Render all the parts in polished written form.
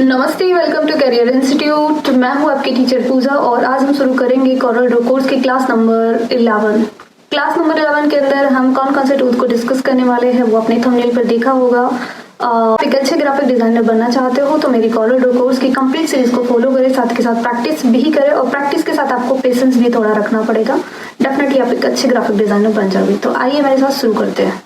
नमस्ते, welcome to career institute. मैं हूं आपकी टीचर पूजा और आज हम शुरू करेंगे कॉरल ड्रॉ कोर्स की क्लास नंबर 11। क्लास नंबर 11 के अंदर हम कौन कौन से टूल्स को डिस्कस करने वाले हैं वो अपने थंबनेल पर देखा होगा। एक अच्छे ग्राफिक डिजाइनर बनना चाहते हो तो मेरी कॉरल ड्रॉ कोर्स की कंप्लीट सीरीज को फॉलो करें, साथ के साथ प्रैक्टिस भी करें और प्रैक्टिस के साथ आपको पेशेंस भी थोड़ा रखना पड़ेगा। डेफिनेटली आप एक अच्छे ग्राफिक डिजाइनर बन जाओगे। तो आइए मेरे साथ शुरू करते हैं।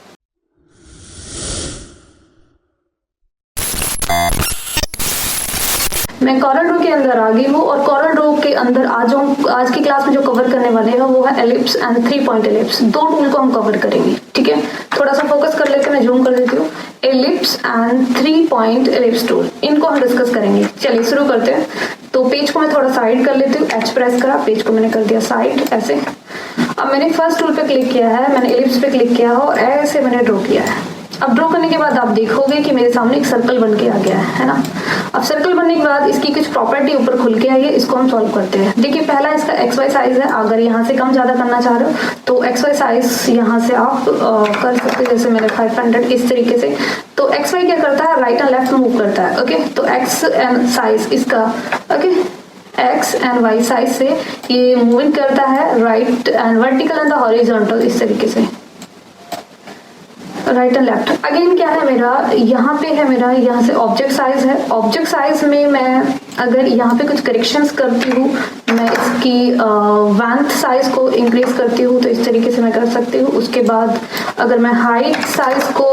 मैं कॉरल ड्रॉ के अंदर आ गई हूँ और कॉरल ड्रॉ के अंदर आज की क्लास में जो कवर करने वाले हैं वो है एलिप्स एंड 3 पॉइंट एलिप्स। दो टूल को हम कवर करेंगे, ठीक है। थोड़ा सा फोकस कर लेते हैं, मैं जूम कर देती हूँ। Ellipse and 3 point ellipse tool, इनको हम डिस्कस करेंगे। चलिए शुरू करते हैं। तो पेज को मैं थोड़ा साइड कर लेती हूँ, एच प्रेस करा, पेज को मैंने कर दिया साइड ऐसे। अब मैंने फर्स्ट टूल पे क्लिक किया है, मैंने एलिप्स पे क्लिक किया है और ऐसे मैंने ड्रॉ किया है। अब ड्रॉ करने के बाद आप देखोगे कि मेरे सामने एक सर्कल बन के आ गया है ना। अब सर्कल बनने के बाद इसकी कुछ प्रॉपर्टी ऊपर खुल के आई है, इसको हम सॉल्व करते हैं। देखिए पहला इसका एक्स वाई साइज है। अगर यहाँ से कम ज्यादा करना चाह रहे हो तो एक्स वाई साइज यहाँ से आप कर सकते हैं, जैसे मैंने 500 इस तरीके से। तो एक्स वाई क्या करता है, राइट एंड लेफ्ट मूव करता है। ओके, तो एक्स एंड साइज इसका, okay, x and y size से ये मूविंग करता है right and vertical and the horizontal, इस तरीके से राइट एंड लेफ्ट। अगेन क्या है मेरा, यहाँ पे है मेरा, यहाँ से ऑब्जेक्ट साइज है। ऑब्जेक्ट साइज में मैं अगर यहाँ पे कुछ करेक्शंस करती हूँ, मैं इसकी वेंथ साइज को इंक्रीज करती हूँ तो इस तरीके से मैं कर सकती हूँ। उसके बाद अगर मैं हाइट साइज को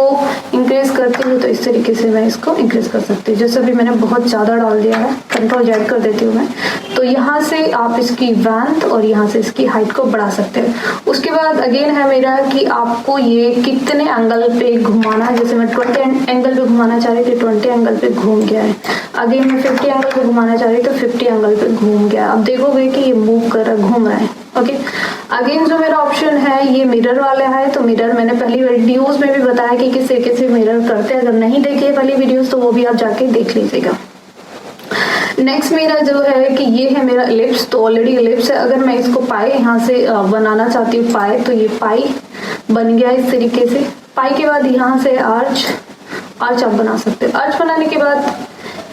इंक्रीज करती हूँ तो इस तरीके से मैं इसको इंक्रीज कर सकती हूँ। जैसे अभी मैंने बहुत ज़्यादा डाल दिया है, कंट्रोल जेड कर देती हूँ मैं। तो यहाँ से आप इसकी वेंथ और यहाँ से इसकी हाइट को बढ़ा सकते हैं। उसके बाद अगेन है मेरा कि आपको ये कितने एंगल पे घुमाना है। जैसे मैं 20 एंगल पे घुमाना चाह रही थी, 20 एंगल पे घूम गया है। अगेन मैं 50 एंगल पे घुमाना चाह रही तो 50 एंगल पे घूम गया। अब देखोगे कि ये मूव कर रहा, घूम रहा है। ओके, अगेन जो मेरा ऑप्शन है ये मिरर वाला है। तो मिरर मैंने पहली वीडियोस में भी बताया कि किस तरीके से मिरर करते हैं। अगर नहीं देखिए पहली वीडियोस तो वो भी आप जाके देख लीजिएगा। नेक्स्ट मेरा जो है कि ये है मेरा एलिप्स। तो ऑलरेडी एलिप्स है। अगर मैं इसको पाई यहाँ से बनाना चाहती हूँ पाई, तो ये पाई बन गया इस तरीके से। पाई के बाद यहाँ से आर्च आप बना सकते हो। आर्च बनाने के बाद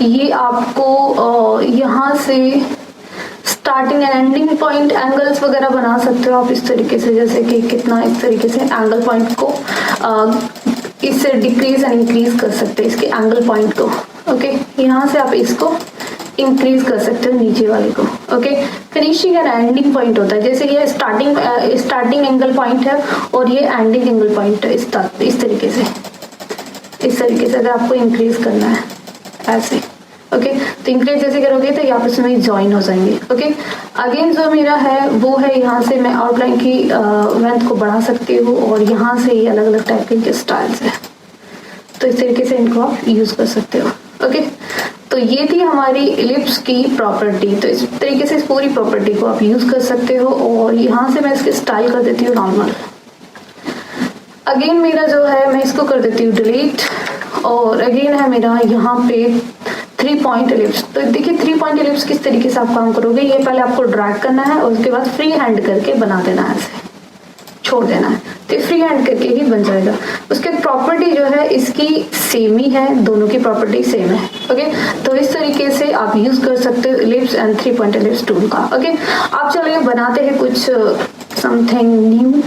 ये आपको यहाँ से starting and ending point angles वगैरह बना सकते हो आप इस तरीके से। जैसे कि कितना इस तरीके से एंगल पॉइंट को इससे डिक्रीज एंड इंक्रीज कर सकते हैं, इसके एंगल पॉइंट को। ओके, यहाँ से आप इसको इंक्रीज कर सकते हो नीचे वाले को। Okay, finishing and ending point होता है। जैसे ये स्टार्टिंग एंगल पॉइंट है और ये एंडिंग एंगल पॉइंट है। इस तरीके से अगर आपको इंक्रीज करना है ऐसे। ओके, तो इंक्रीज जैसे करोगे तो ये आपस में ज्वाइन हो जाएंगे। ओके, अगेन जो मेरा है वो है यहाँ से मैं आउटलाइन की लेंथ को बढ़ा सकती हूँ और यहाँ से ये अलग अलग टाइप के स्टाइल्स है। तो इस तरीके से इनको आप यूज कर सकते हो। ओके, तो ये थी हमारी एलिप्स की प्रॉपर्टी। तो इस तरीके से इस पूरी प्रॉपर्टी को आप यूज कर सकते हो और यहाँ से मैं इसके स्टाइल कर देती हूँ नॉर्मल। अगेन मेरा जो है मैं इसको कर देती हूँ डिलीट और अगेन है मेरा यहाँ पे 3 पॉइंट एलिप्स। तो देखिए 3 पॉइंट एलिप्स किस तरीके से आप काम करोगे। ये पहले आपको ड्रैग करना है और उसके बाद फ्री हैंड करके बना देना है, ऐसे छोड़ देना है तो फ्री हैंड करके ही बन जाएगा। उसके प्रॉपर्टी जो है इसकी सेम ही है, दोनों की प्रॉपर्टी सेम है। ओके, तो इस तरीके से आप यूज कर सकते हो ellipse and 3 point ellipse tool का। ओके, आप चलिए बनाते हैं कुछ समथिंग न्यू,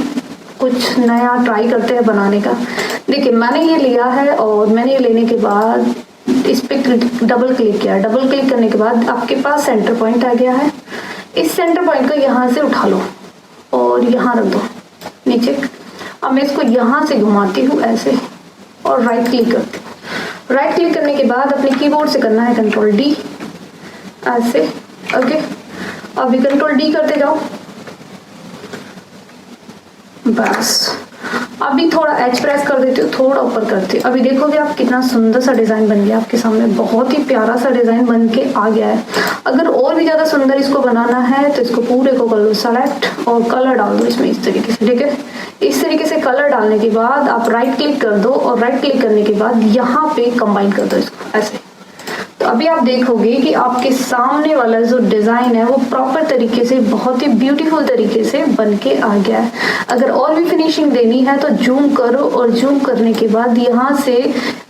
कुछ नया ट्राई करते हैं बनाने का। देखिए मैंने ये लिया है और मैंने ये लेने के बाद इस पे डबल क्लिक किया। डबल क्लिक करने के बाद आपके पास सेंटर पॉइंट आ गया है। इस सेंटर पॉइंट को यहाँ से उठा लो और यहाँ रख दो नीचे। अब मैं इसको यहाँ से घुमाती हूँ ऐसे और राइट क्लिक करती हूँ। राइट क्लिक करने के बाद अपने कीबोर्ड से करना है कंट्रोल डी ऐसे। ओके, अभी कंट्रोल डी करते जाओ बस। अभी थोड़ा एच प्रेस कर देती हूँ, थोड़ा ऊपर करती हूँ। अभी देखोगे आप कितना सुंदर सा डिजाइन बन गया आपके सामने, बहुत ही प्यारा सा डिजाइन बन के आ गया है। अगर और भी ज्यादा सुंदर इसको बनाना है तो इसको पूरे को कर लो सेलेक्ट और कलर डाल दो इसमें इस तरीके से। ठीक है, इस तरीके से कलर डालने के बाद आप राइट क्लिक कर दो और राइट क्लिक करने के बाद यहाँ पे कंबाइन कर दो इसको ऐसे। तो तो अभी आप देखोगे कि आपके सामने वाला जो डिजाइन है वो प्रॉपर तरीके से बहुत ही ब्यूटीफुल तरीके से बन के आ गया है। अगर और भी फिनिशिंग देनी है तो जूम करो और जूम करने के बाद यहाँ से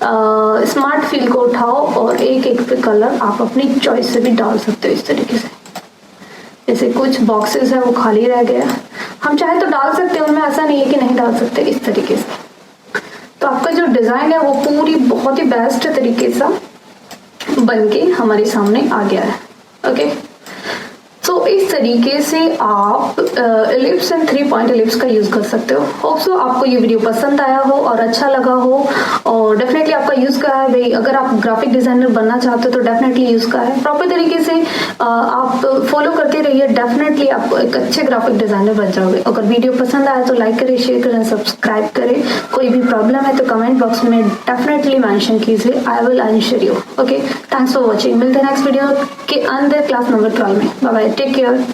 स्मार्ट फील को उठाओ और एक एक पे कलर आप अपनी चॉइस से भी डाल सकते हो इस तरीके से। जैसे कुछ बॉक्सेस है वो खाली रह गया, हम चाहे तो डाल सकते हैं उनमें, ऐसा नहीं है कि नहीं डाल सकते इस तरीके से। तो आपका जो डिजाइन है वो पूरी बहुत ही बेस्ट तरीके से बन के हमारे सामने आ गया है। ओके, तो इस तरीके से आप एलिप्स एंड 3 पॉइंट एलिप्स का यूज कर सकते हो। होप सो आपको ये वीडियो पसंद आया हो और अच्छा लगा हो, और डेफिनेटली आपका यूज का है भाई। अगर आप ग्राफिक डिजाइनर बनना चाहते हो तो डेफिनेटली यूज का है। प्रॉपर तरीके से आप फॉलो करते रहिए, डेफिनेटली आप एक अच्छे ग्राफिक डिजाइनर बन जाओगे। अगर वीडियो पसंद आया तो लाइक करें, शेयर करें, सब्सक्राइब करें। कोई भी प्रॉब्लम है तो कमेंट बॉक्स में डेफिनेटली मेंशन कीजिए, I will answer you. Okay, thanks for watching. मिलते हैं नेक्स्ट वीडियो के अंदर क्लास नंबर 12 में। Bye bye, take care.